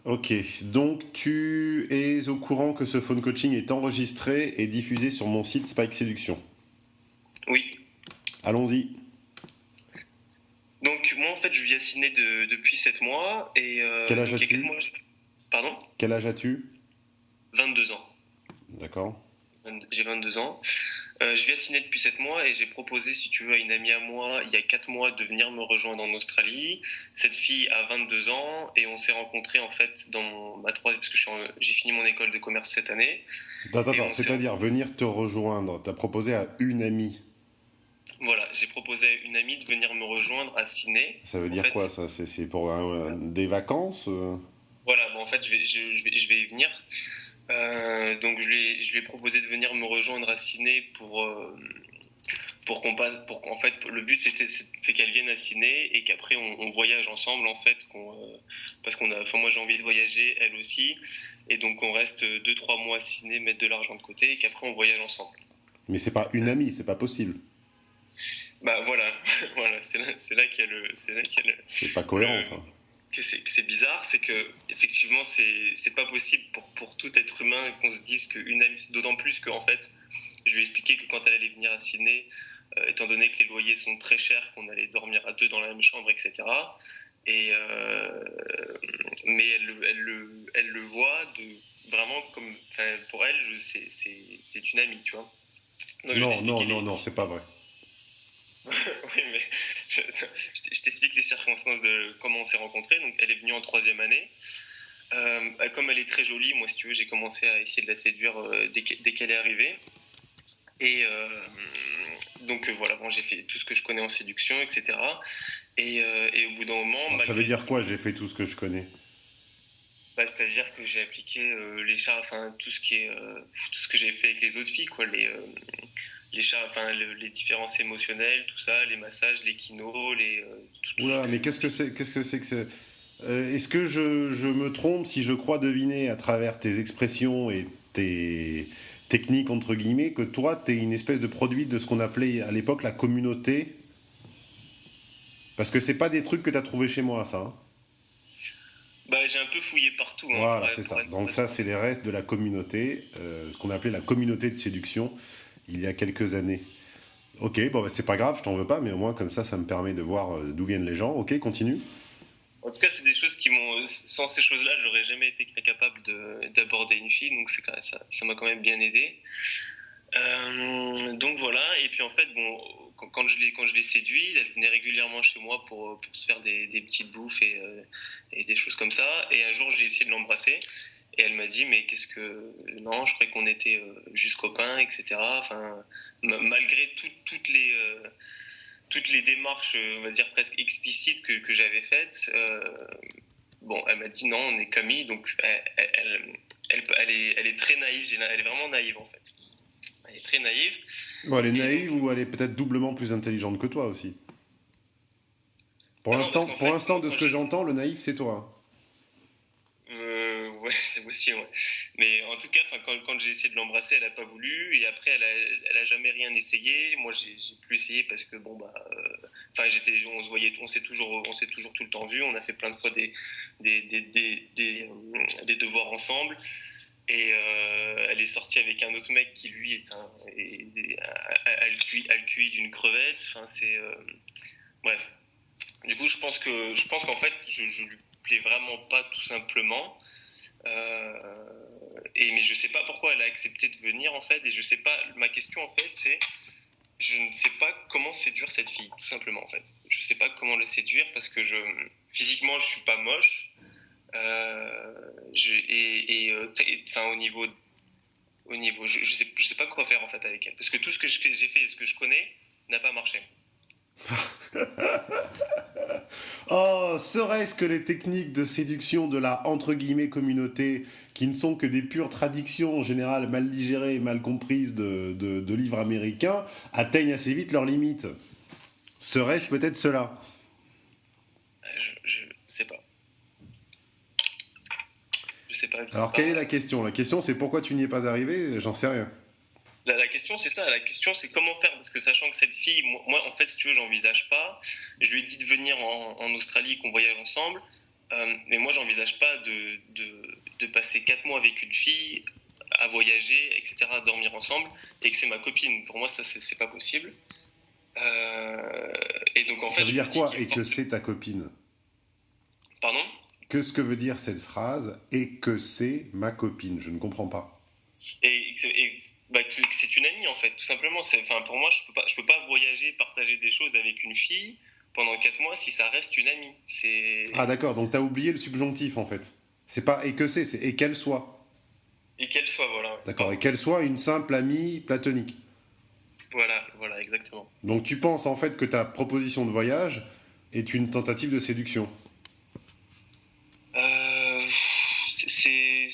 Ok, donc tu es au courant que ce phone coaching est enregistré et diffusé sur mon site Spike Séduction. Oui. Allons-y. Donc moi en fait je vis à Sydney depuis 7 mois et Quel âge donc il y a 4 as-tu? mois... Pardon? Quel âge as-tu? 22 ans. D'accord. J'ai 22 ans. Je vis à Sydney depuis 7 mois et j'ai proposé, si tu veux, à une amie à moi, il y a 4 mois, de venir me rejoindre en Australie. Cette fille a 22 ans et on s'est rencontrés en fait dans ma troisième, parce que j'ai fini mon école de commerce cette année. Attends, Et attends, on s'est c'est-à-dire venir te rejoindre. T'as proposé à une amie. Voilà, j'ai proposé à une amie de venir me rejoindre à Sydney. Ça veut En dire quoi fait, ça? C'est pour des vacances? voilà, bon, en fait, je vais y venir. Donc, je lui ai proposé de venir me rejoindre à Sydney pour qu'on passe, pour qu'en fait, le but c'est qu'elle vienne à Sydney et qu'après on voyage ensemble, en fait, parce enfin, moi j'ai envie de voyager, elle aussi, et donc on reste 2 3 mois à Sydney, mettre de l'argent de côté et qu'après on voyage ensemble. Mais c'est pas une amie, c'est pas possible. Bah voilà, voilà, c'est là qu'il y a C'est pas cohérent le, ça. que c'est bizarre, c'est que effectivement c'est pas possible pour tout être humain qu'on se dise qu'une amie, d'autant plus qu'en fait je lui ai expliqué que quand elle allait venir à Sydney, étant donné que les loyers sont très chers, qu'on allait dormir à deux dans la même chambre, etc. Et mais elle le voit vraiment comme, enfin, pour elle c'est une amie, tu vois. Donc je vais Non, non, t'expliquer non, non, c'est pas vrai. oui, mais je t'explique les circonstances de comment on s'est rencontrés. Donc, elle est venue en troisième année. Comme elle est très jolie, moi, si tu veux, j'ai commencé à essayer de la séduire dès qu'elle est arrivée. Et donc, voilà, bon, j'ai fait tout ce que je connais en séduction, etc. Et au bout d'un moment, Alors, ça veut malgré dire tout, quoi? J'ai fait tout ce que je connais. bah, c'est-à-dire que j'ai appliqué les chars, enfin, tout ce que j'ai fait avec les autres filles, quoi, enfin, les différences émotionnelles, tout ça, les massages, les kinos, tout ce Oula, que. mais qu'est-ce que c'est? Est-ce que je me trompe si je crois deviner à travers tes expressions et tes techniques entre guillemets que toi t'es une espèce de produit de ce qu'on appelait à l'époque la communauté? Parce que c'est pas des trucs que t'as trouvé chez moi, ça, hein. Bah, j'ai un peu fouillé partout, hein, Voilà, c'est ça. pour Donc être ça, c'est honnête. les restes de la communauté, ce qu'on appelait la communauté de séduction il y a quelques années. Ok, bon, bah, c'est pas grave, je t'en veux pas, mais au moins comme ça me permet de voir d'où viennent les gens. Ok, continue. En tout cas, c'est des choses qui m'ont. Sans ces choses-là, j'aurais jamais été capable d'aborder une fille, donc ça m'a quand même bien aidé. Donc voilà, et puis en fait, bon, quand je l'ai séduit, elle venait régulièrement chez moi pour se faire des petites bouffes et des choses comme ça. Et un jour, j'ai essayé de l'embrasser. Et elle m'a dit, mais qu'est-ce que... Non, je croyais qu'on était juste copains, etc. Enfin, malgré toutes les démarches, on va dire presque explicites que j'avais faites, bon, elle m'a dit non, on est commis, donc elle est très naïve, elle est vraiment naïve en fait. Elle est très naïve, Bon, elle est et donc... naïve ou elle est peut-être doublement plus intelligente que toi aussi. Bah non, parce qu'en Pour fait, l'instant, de ce quand que j'ai... j'entends, le naïf, c'est toi. Ouais, c'est possible, ouais. Mais en tout cas, quand j'ai essayé de l'embrasser, elle a pas voulu. Et après, elle a jamais rien essayé. Moi, j'ai plus essayé parce que bon bah, enfin on se voyait, on s'est toujours tout le temps vu. On a fait plein de fois des devoirs ensemble. Et elle est sortie avec un autre mec qui lui a le QI d'une crevette. Enfin, bref. Du coup, je pense qu'en fait, je lui plais vraiment pas tout simplement. Mais je sais pas pourquoi elle a accepté de venir en fait. Et je sais pas. Ma question en fait, c'est je ne sais pas comment séduire cette fille, tout simplement en fait. Je sais pas comment la séduire parce que physiquement je suis pas moche. Enfin au niveau, je sais pas quoi faire en fait avec elle parce que tout ce que j'ai fait et ce que je connais n'a pas marché. Oh, serait-ce que les techniques de séduction de la entre guillemets communauté, qui ne sont que des pures traductions en général mal digérées et mal comprises de livres américains, atteignent assez vite leurs limites? Serait-ce peut-être cela? Je sais pas. Je sais Alors, quelle est pas. la question? La question, c'est pourquoi tu n'y es pas arrivé? J'en sais rien. La question, c'est ça. La question, c'est comment faire. Parce que sachant que cette fille, moi en fait, si tu veux, j'envisage pas. Je lui ai dit de venir en Australie, qu'on voyage ensemble. Mais moi, j'envisage pas de passer 4 mois avec une fille, à voyager, etc., à dormir ensemble, et que c'est ma copine. Pour moi, ça, c'est pas possible. Et donc, en Ça fait, veut je me dire dis quoi qu'il y a et que forcément... c'est ta copine? Pardon? Que ce que veut dire cette phrase et que c'est ma copine? Je ne comprends pas. Que c'est une amie, en fait, tout simplement. Enfin, pour moi, je peux pas voyager, partager des choses avec une fille pendant 4 mois si ça reste une amie. Ah d'accord, donc t'as oublié le subjonctif en fait. C'est pas et que c'est et qu'elle soit. Et qu'elle soit, voilà. D'accord, et Pardon. qu'elle soit une simple amie platonique. Voilà, exactement. Donc tu penses en fait que ta proposition de voyage est une tentative de séduction. Euh, c'est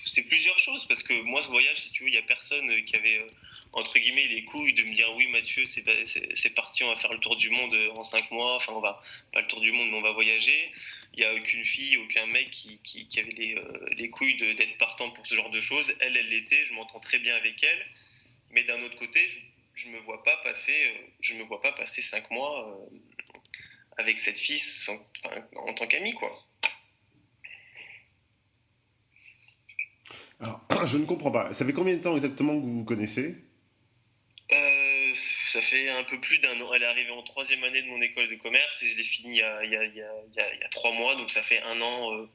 c'est plusieurs choses parce que moi ce voyage si tu veux il y a personne qui avait entre guillemets les couilles de me dire oui Mathieu c'est parti on va faire le tour du monde en 5 mois enfin on va pas le tour du monde mais on va voyager il y a aucune fille aucun mec qui avait les couilles d'être partant pour ce genre de choses elle l'était je m'entends très bien avec elle mais d'un autre côté je me vois pas passer je me vois pas passer 5 mois avec cette fille en tant qu'ami quoi. Alors, je ne comprends pas. Ça fait combien de temps exactement que vous vous connaissez? Ça fait un peu plus d'un an. Elle est arrivée en troisième année de mon école de commerce et je l'ai fini il y a 3 mois, donc ça fait un an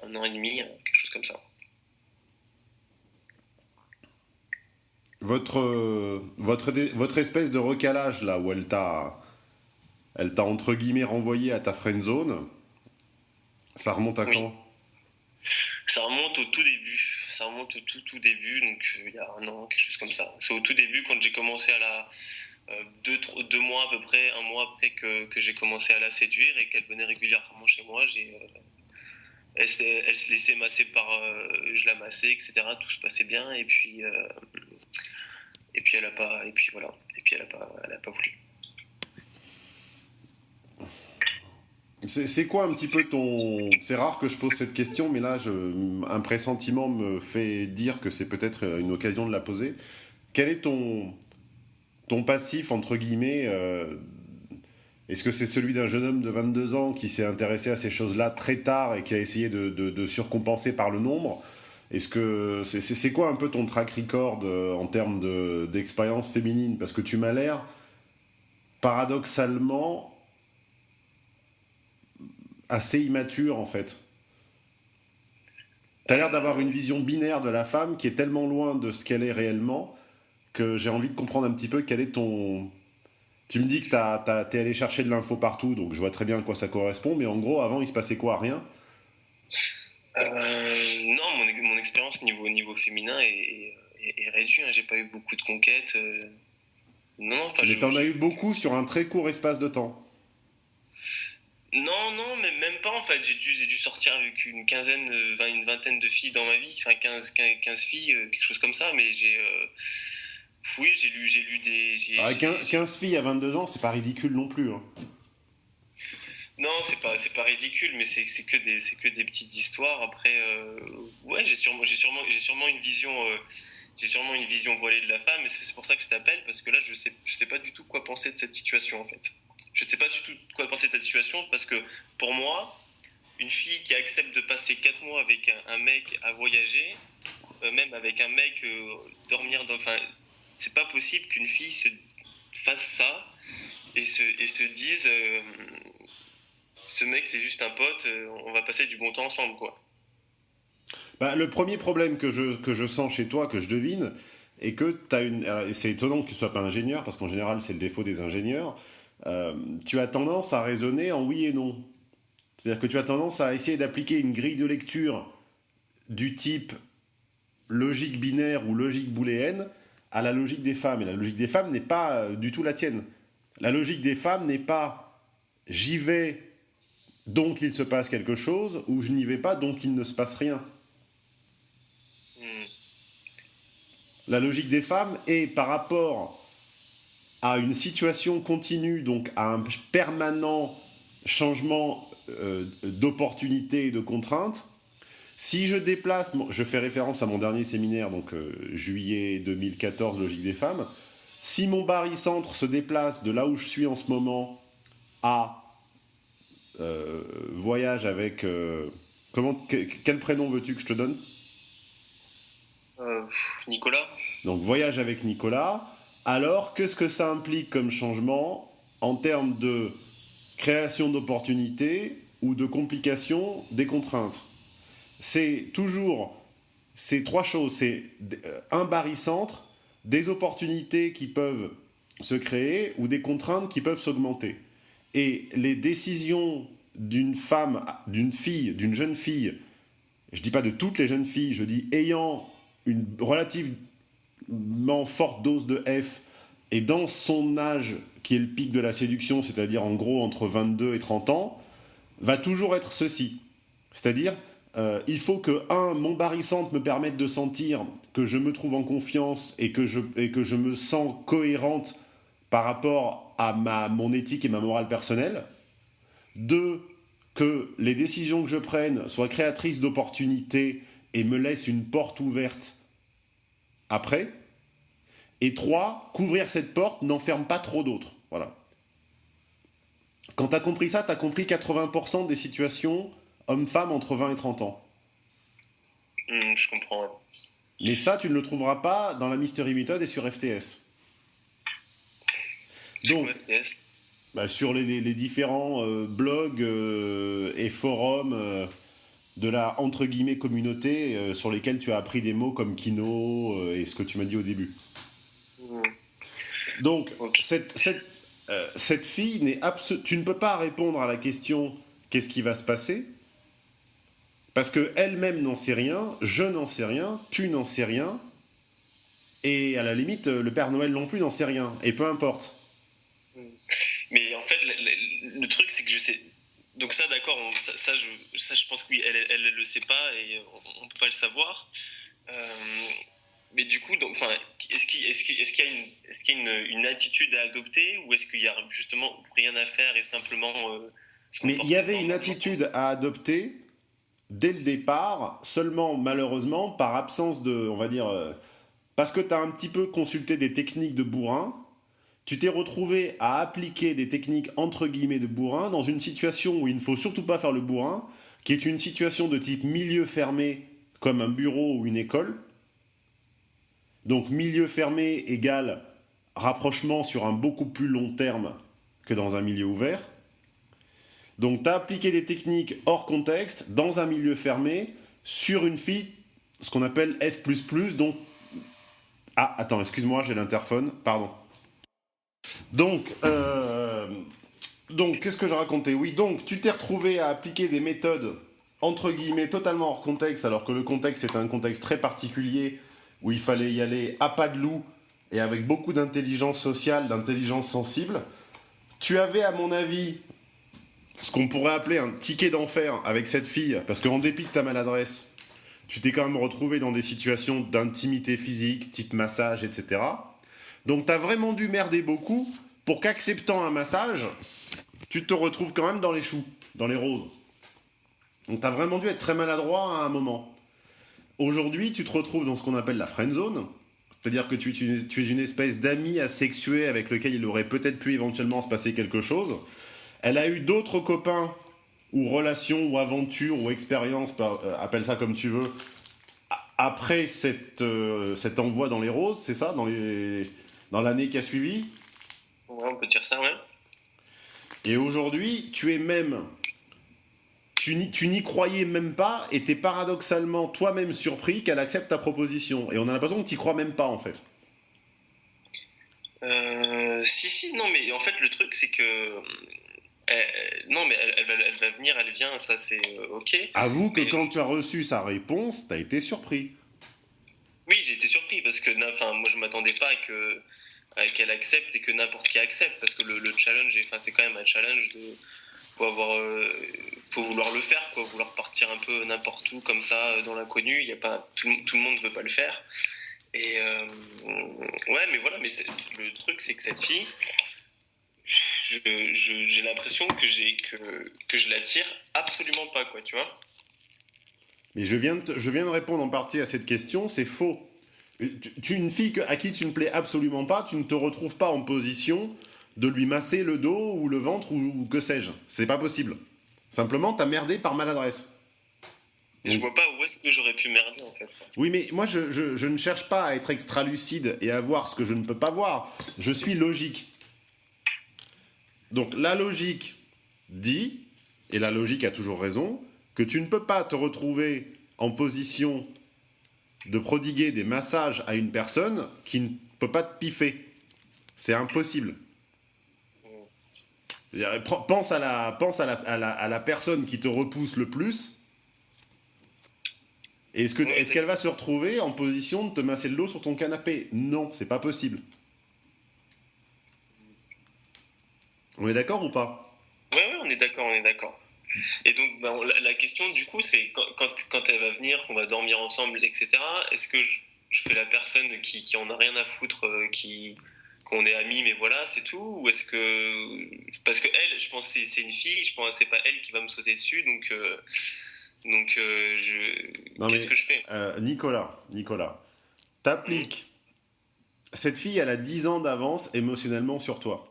et demi, quelque chose comme ça. Votre espèce de recalage là où elle t'a entre guillemets renvoyé à ta friend zone, ça remonte à Oui, quand? ça remonte au tout début. Ça remonte au tout début, donc il y a un an, quelque chose comme ça. C'est au tout début quand j'ai commencé à la 2 mois à peu près, un mois après que j'ai commencé à la séduire et qu'elle venait régulièrement chez moi. Elle se laissait masser je la massais, etc. Tout se passait bien et puis elle a pas, et puis voilà, et puis elle a pas voulu. C'est quoi un petit peu ton... C'est rare que je pose cette question, mais là, un pressentiment me fait dire que c'est peut-être une occasion de la poser. Quel est ton passif, entre guillemets est-ce que c'est celui d'un jeune homme de 22 ans qui s'est intéressé à ces choses-là très tard et qui a essayé de surcompenser par le nombre? Est-ce que c'est quoi un peu ton track record en termes d'expérience féminine? Parce que tu m'as l'air paradoxalement assez immature en fait. T'as l'air d'avoir une Euh, vision binaire de la femme qui est tellement loin de ce qu'elle est réellement que j'ai envie de comprendre un petit peu quel est ton... Tu me dis que t'es allé chercher de l'info partout, donc je vois très bien à quoi ça correspond, mais en gros, avant, il se passait quoi? Rien? non, mon expérience niveau féminin est réduite. Hein. J'ai pas eu beaucoup de conquêtes. Non, non, enfin, Mais t'en as eu beaucoup sur un très court espace de temps. non, non, mais même pas en fait. J'ai dû sortir avec une quinzaine, une vingtaine de filles dans ma vie. Enfin, 15 filles, quelque chose comme ça. Mais oui, j'ai lu des. Ah, 15 filles à 22 ans, c'est pas ridicule non plus, hein. Non, c'est pas ridicule, mais c'est que des petites histoires. Après, ouais, j'ai sûrement une vision. J'ai sûrement une vision voilée de la femme, et c'est pour ça que je t'appelle, parce que là, je sais pas du tout quoi penser de cette situation, en fait. Je ne sais pas du tout quoi penser de cette situation, parce que pour moi, une fille qui accepte de passer 4 mois avec un mec à voyager, même avec un mec dormir dans... Enfin, c'est pas possible qu'une fille se fasse ça et se dise ce mec c'est juste un pote, on va passer du bon temps ensemble, quoi. Bah, le premier problème que je sens chez toi, que je devine, est que tu as une. Alors, et c'est étonnant que tu ne sois pas ingénieur, parce qu'en général, c'est le défaut des ingénieurs. Tu as tendance à raisonner en oui et non. C'est-à-dire que tu as tendance à essayer d'appliquer une grille de lecture du type logique binaire ou logique booléenne à la logique des femmes. Et la logique des femmes n'est pas du tout la tienne. La logique des femmes n'est pas j'y vais donc il se passe quelque chose ou je n'y vais pas donc il ne se passe rien. Hmm. La logique des femmes est par rapport à une situation continue, donc à un permanent changement d'opportunités et de contraintes. Si je déplace, je fais référence à mon dernier séminaire, donc juillet 2014, logique des femmes. Si mon barycentre se déplace de là où je suis en ce moment à voyage avec... quel prénom veux-tu que je te donne? Nicolas. Donc voyage avec Nicolas. Alors, qu'est-ce que ça implique comme changement en termes de création d'opportunités ou de complications des contraintes? C'est toujours ces trois choses. C'est un barycentre, des opportunités qui peuvent se créer ou des contraintes qui peuvent s'augmenter. Et les décisions d'une femme, d'une fille, d'une jeune fille, je ne dis pas de toutes les jeunes filles, je dis ayant une relativement forte dose de F et dans son âge qui est le pic de la séduction, c'est-à-dire en gros entre 22 et 30 ans, va toujours être ceci. C'est-à-dire, il faut que, mon barycentre me permette de sentir que je me trouve en confiance et que je me sens cohérente par rapport à mon éthique et ma morale personnelle. 2, que les décisions que je prenne soient créatrices d'opportunités et me laissent une porte ouverte après. Et 3, couvrir cette porte n'enferme pas trop d'autres. Voilà. Quand tu as compris ça, tu as compris 80% des situations hommes-femmes entre 20 et 30 ans. Je comprends. Mais ça, tu ne le trouveras pas dans la Mystery Method et sur FTS. Donc, sur les différents blogs et forums de la entre guillemets communauté sur lesquels tu as appris des mots comme Kino et ce que tu m'as dit au début. Donc, okay. Cette fille tu ne peux pas répondre à la question qu'est-ce qui va se passer, parce qu'elle-même n'en sait rien, je n'en sais rien, tu n'en sais rien, et à la limite, le Père Noël non plus n'en sait rien, et peu importe. Mais en fait, le truc, c'est que je sais... Donc ça, d'accord, ça, je pense que oui, elle le sait pas, et on peut pas le savoir. Mais du coup, est-ce qu'il y a une attitude à adopter, ou est-ce qu'il y a justement rien à faire et simplement... Mais il y avait une attitude à adopter dès le départ, seulement malheureusement par absence de, on va dire, parce que tu as un petit peu consulté des techniques de bourrin, tu t'es retrouvé à appliquer des techniques entre guillemets de bourrin dans une situation où il ne faut surtout pas faire le bourrin, qui est une situation de type milieu fermé, comme un bureau ou une école. Donc milieu fermé égale rapprochement sur un beaucoup plus long terme que dans un milieu ouvert. Donc tu as appliqué des techniques hors contexte, dans un milieu fermé, sur une fille, ce qu'on appelle F++, donc... Ah, attends, excuse-moi, j'ai l'interphone, pardon. Donc, qu'est-ce que je racontais? Oui, donc, tu t'es retrouvé à appliquer des méthodes, entre guillemets, totalement hors contexte, alors que le contexte était un contexte très particulier, où il fallait y aller à pas de loup, et avec beaucoup d'intelligence sociale, d'intelligence sensible. Tu avais, à mon avis, ce qu'on pourrait appeler un ticket d'enfer avec cette fille, parce qu'en dépit de ta maladresse, tu t'es quand même retrouvé dans des situations d'intimité physique, type massage, etc. Donc t'as vraiment dû merder beaucoup pour qu'acceptant un massage, tu te retrouves quand même dans les choux, dans les roses. Donc t'as vraiment dû être très maladroit à un moment. Aujourd'hui, tu te retrouves dans ce qu'on appelle la friend zone, c'est-à-dire que tu es une espèce d'ami asexué avec lequel il aurait peut-être pu éventuellement se passer quelque chose. Elle a eu d'autres copains, ou relations, ou aventures, ou expériences, appelle ça comme tu veux, après cet envoi dans les roses, c'est ça, dans l'année qui a suivi? Ouais, on peut dire ça, ouais. Et aujourd'hui, tu n'y croyais même pas, et t'es paradoxalement toi-même surpris qu'elle accepte ta proposition. Et on a l'impression que t'y crois même pas, en fait. Si, non, mais en fait, le truc, c'est que... non, mais elle va venir, elle vient, ça c'est ok. Avoue que quand tu as reçu sa réponse, t'as été surpris. Oui, j'ai été surpris parce que moi je m'attendais pas à qu'elle accepte et que n'importe qui accepte, parce que le challenge, c'est quand même un challenge de faut vouloir le faire, quoi, vouloir partir un peu n'importe où comme ça dans l'inconnu. Il y a pas tout le monde veut pas le faire. Et ouais, mais voilà, mais le truc c'est que cette fille, j'ai l'impression que je l'attire absolument pas, quoi, tu vois. Mais je viens de répondre en partie à cette question, c'est faux. Une fille à qui tu ne plais absolument pas, tu ne te retrouves pas en position de lui masser le dos ou le ventre ou que sais-je. C'est pas possible. Simplement, t'as merdé par maladresse. Et je vois pas où est-ce que j'aurais pu merder en fait. Oui, mais moi, je ne cherche pas à être extra lucide et à voir ce que je ne peux pas voir. Je suis logique. Donc, la logique dit, et la logique a toujours raison, que tu ne peux pas te retrouver en position de prodiguer des massages à une personne qui ne peut pas te piffer. C'est impossible. Pense à la personne qui te repousse le plus. Et est-ce qu'elle va se retrouver en position de te masser le dos sur ton canapé? Non, c'est pas possible. On est d'accord ou pas? Ouais, on est d'accord, on est d'accord. Et donc, la question, du coup, c'est quand elle va venir, qu'on va dormir ensemble, etc., est-ce que je fais la personne qui en a rien à foutre, qu'on est amis, mais voilà, c'est tout? Ou est-ce que... Parce que elle, je pense que c'est une fille, je pense que c'est pas elle qui va me sauter dessus, donc qu'est-ce que je fais? Nicolas, t'appliques. Cette fille, elle a 10 ans d'avance émotionnellement sur toi.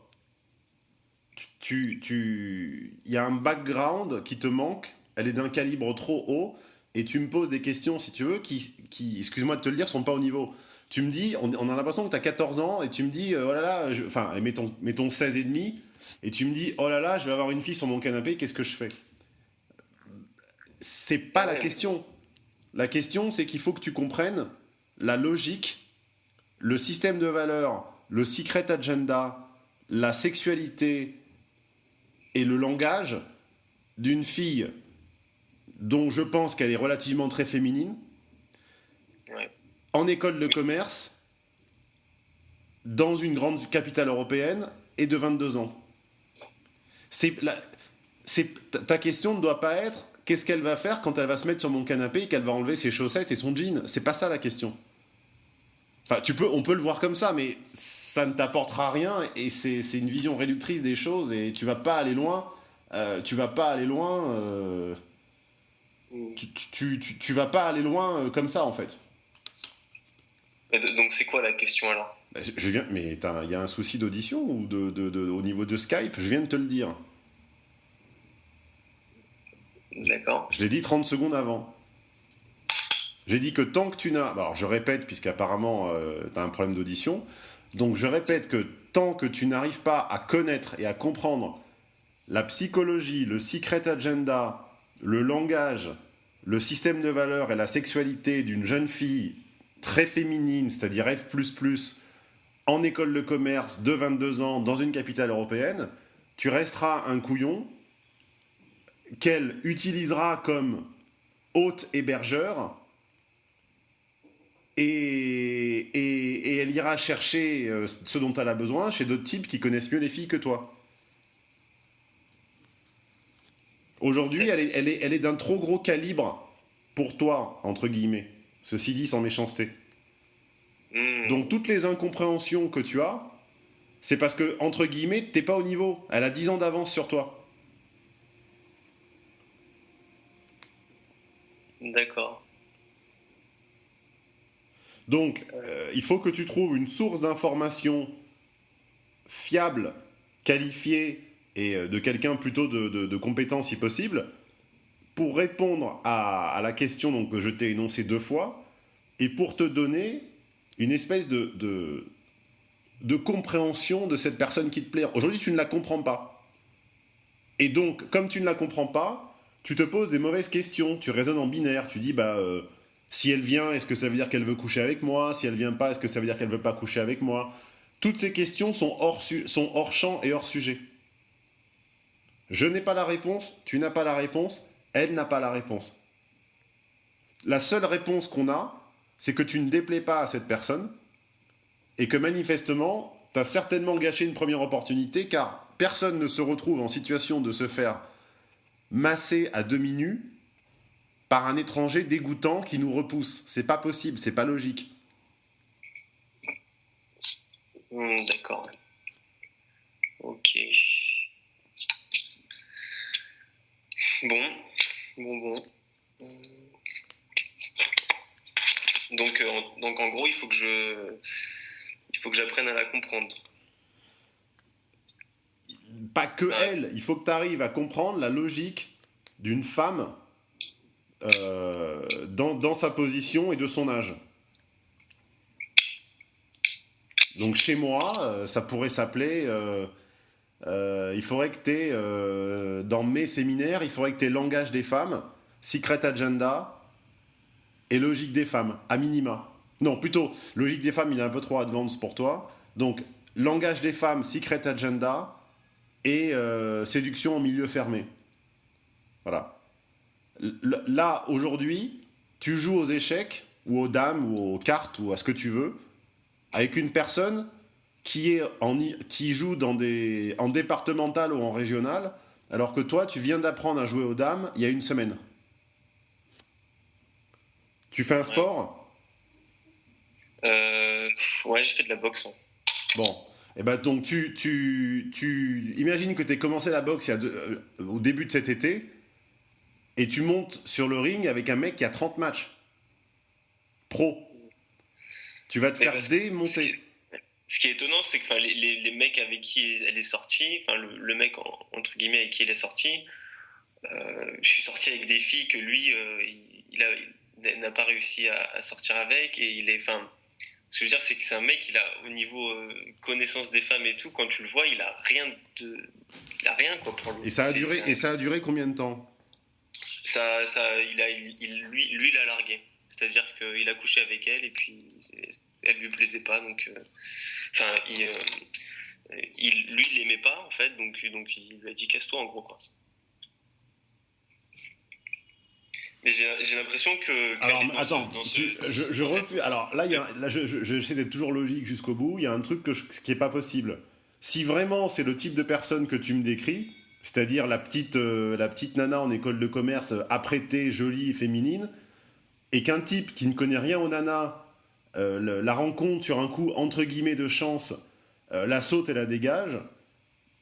Il y a un background qui te manque, elle est d'un calibre trop haut, et tu me poses des questions, si tu veux, qui excuse-moi de te le dire, sont pas au niveau. Tu me dis, on a l'impression que tu as 14 ans, et tu me dis, oh là là, enfin, mettons 16 et demi, et tu me dis, oh là là, je vais avoir une fille sur mon canapé, qu'est-ce que je fais? C'est pas la question. La question, c'est qu'il faut que tu comprennes la logique, le système de valeurs, le secret agenda, la sexualité et le langage d'une fille dont je pense qu'elle est relativement très féminine, Ouais. en école de commerce, dans une grande capitale européenne et de 22 ans. Ta question ne doit pas être qu'est-ce qu'elle va faire quand elle va se mettre sur mon canapé et qu'elle va enlever ses chaussettes et son jean. C'est pas ça la question. Enfin, on peut le voir comme ça, mais ça ne t'apportera rien et c'est une vision réductrice des choses et tu vas pas aller loin. Tu vas pas aller loin. Tu vas pas aller loin comme ça en fait. Donc c'est quoi la question alors? Mais il y a un souci d'audition ou au niveau de Skype? Je viens de te le dire. D'accord. Je l'ai dit 30 secondes avant. J'ai dit que tant que tu n'as... Alors je répète, puisqu'apparemment tu as un problème d'audition. Donc je répète que tant que tu n'arrives pas à connaître et à comprendre la psychologie, le secret agenda, le langage, le système de valeurs et la sexualité d'une jeune fille très féminine, c'est-à-dire F++, en école de commerce de 22 ans dans une capitale européenne, tu resteras un couillon qu'elle utilisera comme hôte hébergeur et elle ira chercher ce dont elle a besoin chez d'autres types qui connaissent mieux les filles que toi. Aujourd'hui, elle est d'un trop gros calibre pour toi, entre guillemets. Ceci dit sans méchanceté. Donc toutes les incompréhensions que tu as, c'est parce que, entre guillemets, t'es pas au niveau. Elle a 10 ans d'avance sur toi. D'accord. Donc, il faut que tu trouves une source d'information fiable, qualifiée et de quelqu'un plutôt de compétent si possible, pour répondre à la question donc, que je t'ai énoncée 2 fois, et pour te donner une espèce de compréhension de cette personne qui te plaît. Aujourd'hui, tu ne la comprends pas. Et donc, comme tu ne la comprends pas, tu te poses des mauvaises questions, tu raisonnes en binaire, tu dis, si elle vient, est-ce que ça veut dire qu'elle veut coucher avec moi? Si elle vient pas, est-ce que ça veut dire qu'elle veut pas coucher avec moi? Toutes ces questions sont hors champ et hors sujet. Je n'ai pas la réponse, tu n'as pas la réponse, elle n'a pas la réponse. La seule réponse qu'on a, c'est que tu ne déplais pas à cette personne et que manifestement, tu as certainement gâché une première opportunité car personne ne se retrouve en situation de se faire masser à demi nu par un étranger dégoûtant qui nous repousse. C'est pas possible, c'est pas logique. D'accord. Ok. Bon. Donc en gros, il faut que j'apprenne à la comprendre. Pas que elle, il faut que tu arrives à comprendre la logique d'une femme dans sa position et de son âge. Donc chez moi, ça pourrait s'appeler... il faudrait que tu aies, dans mes séminaires, il faudrait que tu aies langage des femmes, secret agenda et logique des femmes, à minima. Non, plutôt, logique des femmes, il est un peu trop advanced pour toi. Donc, langage des femmes, secret agenda et séduction en milieu fermé. Voilà. Là, aujourd'hui, tu joues aux échecs, ou aux dames, ou aux cartes, ou à ce que tu veux, avec une personne qui joue en départemental ou en régional, alors que toi, tu viens d'apprendre à jouer aux dames il y a une semaine. Tu fais un sport ? Ouais, j'ai fait de la boxe. Ouais. Bon. Et ben donc, imagine que tu aies commencé la boxe au début de cet été, et tu montes sur le ring avec un mec qui a 30 matchs. Pro. Tu vas te faire démonter. Ce qui est étonnant, c'est que les mecs avec qui elle est sortie, le mec entre guillemets avec qui elle est sortie, je suis sorti avec des filles que lui, il n'a pas réussi à sortir avec. Et il est, ce que je veux dire, c'est que c'est un mec, il a au niveau connaissance des femmes et tout, quand tu le vois, il a rien quoi pour lui. Et ça a duré combien de temps ? Lui, il a largué. C'est-à-dire qu'il a couché avec elle et puis elle lui plaisait pas, donc lui il l'aimait pas en fait, donc il lui a dit casse-toi en gros quoi. Mais j'ai l'impression que alors attends, je refuse. Alors là j'essaie d'être toujours logique jusqu'au bout. Il y a un truc qui est pas possible. Si vraiment c'est le type de personne que tu me décris, c'est-à-dire la petite nana en école de commerce apprêtée, jolie et féminine, et qu'un type qui ne connaît rien aux nanas la rencontre sur un coup entre guillemets de chance, la saute et la dégage,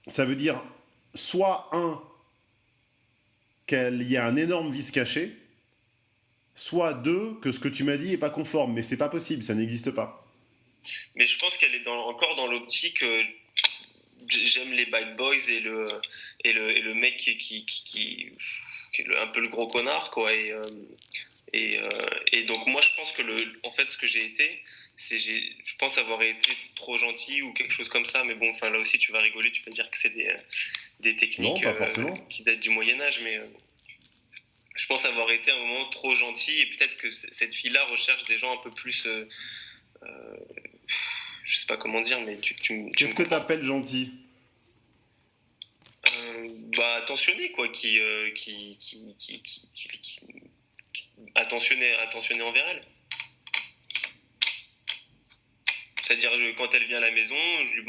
ça veut dire soit qu'il y a un énorme vice caché, soit deux, que ce que tu m'as dit est pas conforme, mais c'est pas possible, ça n'existe pas. Mais je pense qu'elle est encore dans l'optique j'aime les bad boys et le mec qui est un peu le gros connard quoi, et donc moi je pense que en fait ce que j'ai été, je pense avoir été trop gentil ou quelque chose comme ça, mais bon, là aussi tu vas rigoler, tu vas dire que c'est des techniques qui datent du Moyen-Âge, mais je pense avoir été à un moment trop gentil, et peut-être que cette fille-là recherche des gens un peu plus je sais pas comment dire, mais qu'est-ce que t'appelles gentil? Attentionné quoi, qui attentionné envers elle. C'est-à-dire quand elle vient à la maison,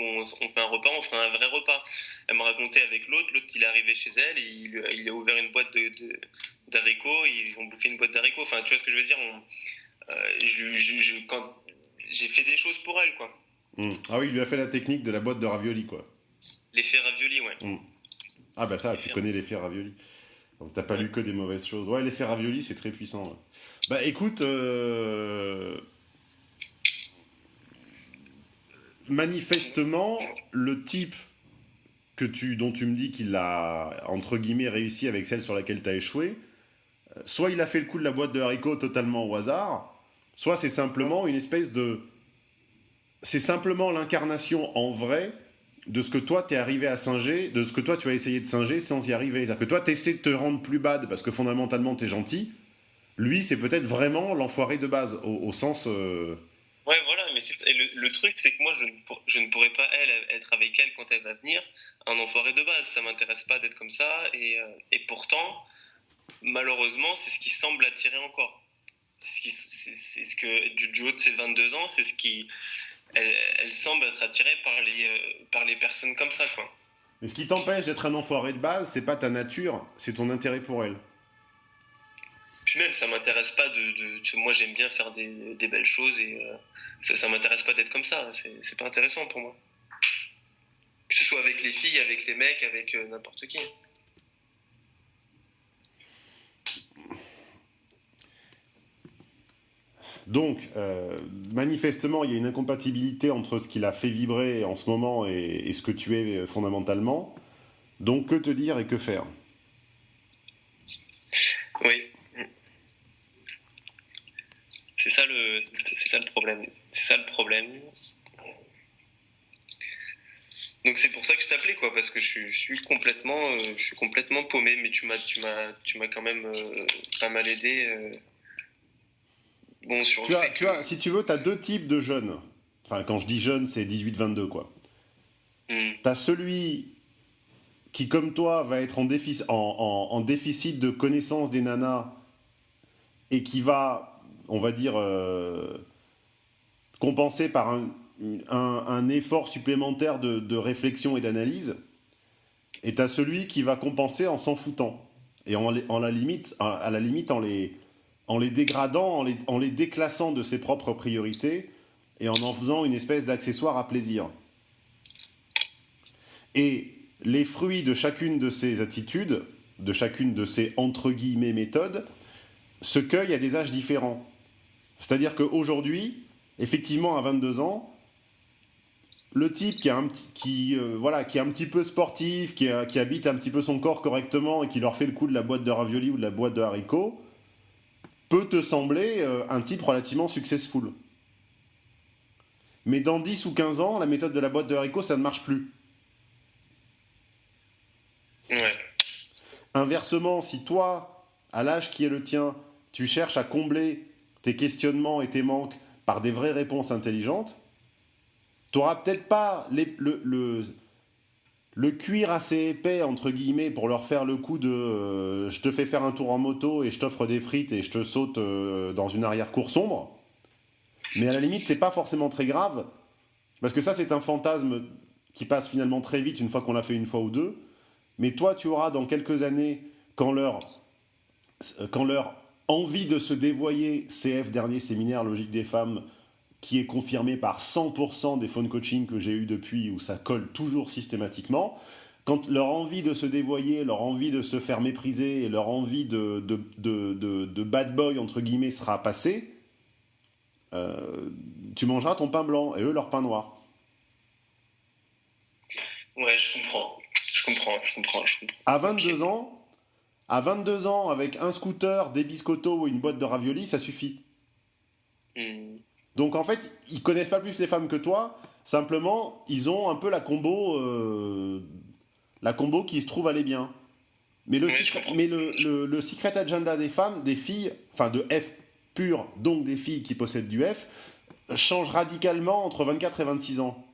on fait un repas, on fera un vrai repas. Elle m'a raconté avec l'autre il est arrivé chez elle et il a ouvert une boîte d'haricots, ils ont bouffé une boîte d'haricots. Tu vois ce que je veux dire, quand j'ai fait des choses pour elle quoi. Ah oui, il lui a fait la technique de la boîte de raviolis quoi. L'effet ravioli, ouais. Ah bah ça, tu connais l'effet ravioli. Donc t'as pas lu que des mauvaises choses. Ouais, l'effet ravioli, c'est très puissant. Ouais. Bah écoute, manifestement, le type dont tu me dis qu'il a, entre guillemets, réussi avec celle sur laquelle t'as échoué, soit il a fait le coup de la boîte de haricots totalement au hasard, soit c'est simplement une espèce de... C'est simplement l'incarnation en vrai de ce que toi t'es arrivé à singer, de ce que toi tu as essayé de singer sans y arriver. C'est-à-dire que toi t'essaies de te rendre plus bad parce que fondamentalement t'es gentil. Lui, c'est peut-être vraiment l'enfoiré de base, au sens... Ouais, voilà, mais le truc, c'est que moi, je ne pourrais pas, être avec elle quand elle va venir, un enfoiré de base. Ça m'intéresse pas d'être comme ça, et pourtant, malheureusement, c'est ce qui semble attirer encore. C'est ce que, du haut de ses 22 ans, c'est ce qui... Elle semble être attirée par les personnes comme ça, quoi. Mais ce qui t'empêche d'être un enfoiré de base, c'est pas ta nature, c'est ton intérêt pour elle. Puis même, ça m'intéresse pas moi, j'aime bien faire des belles choses, et ça m'intéresse pas d'être comme ça. C'est pas intéressant pour moi. Que ce soit avec les filles, avec les mecs, avec n'importe qui. Donc, manifestement, il y a une incompatibilité entre ce qu'il a fait vibrer en ce moment et ce que tu es fondamentalement. Donc, que te dire et que faire ? C'est ça le problème. C'est ça le problème. Donc c'est pour ça que je t'appelais, quoi, parce que je suis complètement paumé, mais tu m'as quand même pas mal aidé. Bon, sur le fait que... Si tu veux, tu as deux types de jeunes. Enfin, quand je dis jeunes, c'est 18-22, quoi. Tu as celui qui, comme toi, va être en déficit de connaissance des nanas et qui va, on va dire, compenser par un effort supplémentaire de réflexion et d'analyse. Et tu as celui qui va compenser en s'en foutant. Et à la limite, en les dégradant, en les déclassant de ses propres priorités et en faisant une espèce d'accessoire à plaisir. Et les fruits de chacune de ces attitudes, de chacune de ces entre guillemets méthodes, se cueillent à des âges différents. C'est-à-dire qu'aujourd'hui, effectivement, à 22 ans, le type qui est un petit peu sportif, qui habite un petit peu son corps correctement et qui leur fait le coup de la boîte de raviolis ou de la boîte de haricots, peut te sembler un type relativement successful. Mais dans 10 ou 15 ans, la méthode de la boîte de haricots, ça ne marche plus. Ouais. Inversement, si toi, à l'âge qui est le tien, tu cherches à combler tes questionnements et tes manques par des vraies réponses intelligentes, tu n'auras peut-être pas le cuir assez épais, entre guillemets, pour leur faire le coup de je te fais faire un tour en moto et je t'offre des frites et je te saute dans une arrière-cour sombre. Mais à la limite, c'est pas forcément très grave, parce que ça, c'est un fantasme qui passe finalement très vite une fois qu'on l'a fait une fois ou deux. Mais toi, tu auras dans quelques années, quand leur envie de se dévoyer, CF, dernier séminaire Logique des femmes, qui est confirmé par 100% des phone coaching que j'ai eu depuis, où ça colle toujours systématiquement, quand leur envie de se dévoyer, leur envie de se faire mépriser et leur envie de bad boy, entre guillemets, sera passée, tu mangeras ton pain blanc et eux leur pain noir. Ouais, je comprends. À 22 ans, avec un scooter, des biscottos ou une boîte de raviolis, ça suffit. Donc en fait, ils connaissent pas plus les femmes que toi, simplement, ils ont un peu la combo qui se trouve aller bien. Mais le secret agenda des femmes, des filles, enfin de F pur, donc des filles qui possèdent du F, change radicalement entre 24 et 26 ans.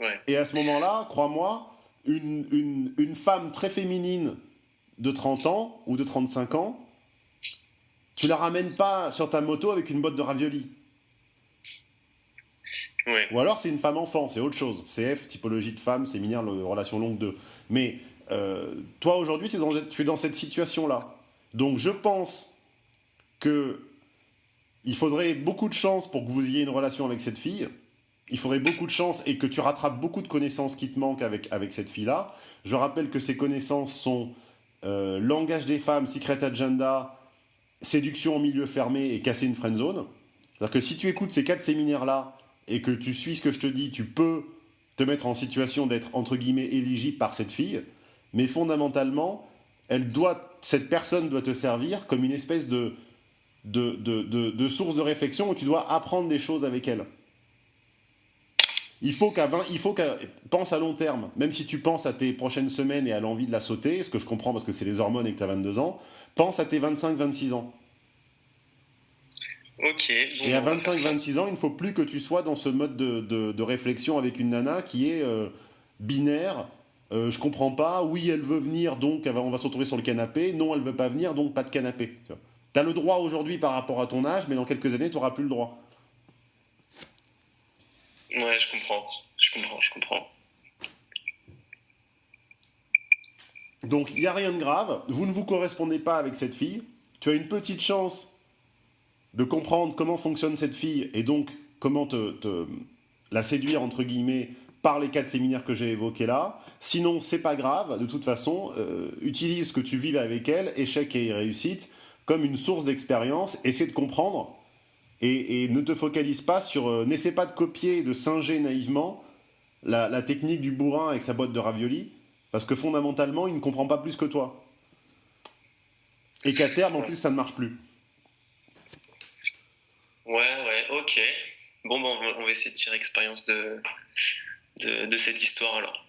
Ouais. Et à ce moment-là, crois-moi, une femme très féminine de 30 ans ou de 35 ans, tu la ramènes pas sur ta moto avec une boîte de raviolis. Ouais. Ou alors c'est une femme enfant, c'est autre chose. CF, typologie de femme, séminaire, relation longue 2. Mais toi aujourd'hui, tu es dans cette situation-là. Donc je pense que il faudrait beaucoup de chance pour que vous ayez une relation avec cette fille. Il faudrait beaucoup de chance et que tu rattrapes beaucoup de connaissances qui te manquent avec cette fille-là. Je rappelle que ces connaissances sont langage des femmes, secret agenda, séduction en milieu fermé et casser une friendzone. C'est-à-dire que si tu écoutes ces 4 séminaires-là et que tu suis ce que je te dis, tu peux te mettre en situation d'être, entre guillemets, éligible par cette fille. Mais fondamentalement, cette personne doit te servir comme une espèce de source de réflexion où tu dois apprendre des choses avec elle. Il faut qu'elle pense à long terme. Même si tu penses à tes prochaines semaines et à l'envie de la sauter, ce que je comprends parce que c'est les hormones et que tu as 22 ans, pense à tes 25-26 ans. Ok. Bon, et à 25-26 ans, il ne faut plus que tu sois dans ce mode de réflexion avec une nana qui est binaire. Je comprends pas. Oui, elle veut venir, donc on va se retrouver sur le canapé. Non, elle veut pas venir, donc pas de canapé. Tu as le droit aujourd'hui par rapport à ton âge, mais dans quelques années, tu n'auras plus le droit. Ouais, je comprends. Donc, il n'y a rien de grave. Vous ne vous correspondez pas avec cette fille. Tu as une petite chance de comprendre comment fonctionne cette fille et donc comment la séduire, entre guillemets, par les 4 séminaires que j'ai évoqués là. Sinon, c'est pas grave. De toute façon, utilise ce que tu vives avec elle, échec et réussite, comme une source d'expérience. Essaie de comprendre. Et ne te focalise pas sur... n'essaie pas de copier, de singer naïvement la technique du bourrin avec sa boîte de raviolis, parce que fondamentalement, il ne comprend pas plus que toi. Et qu'à terme, en plus, ça ne marche plus. Ouais, ok. Bon, on va essayer de tirer expérience de cette histoire alors.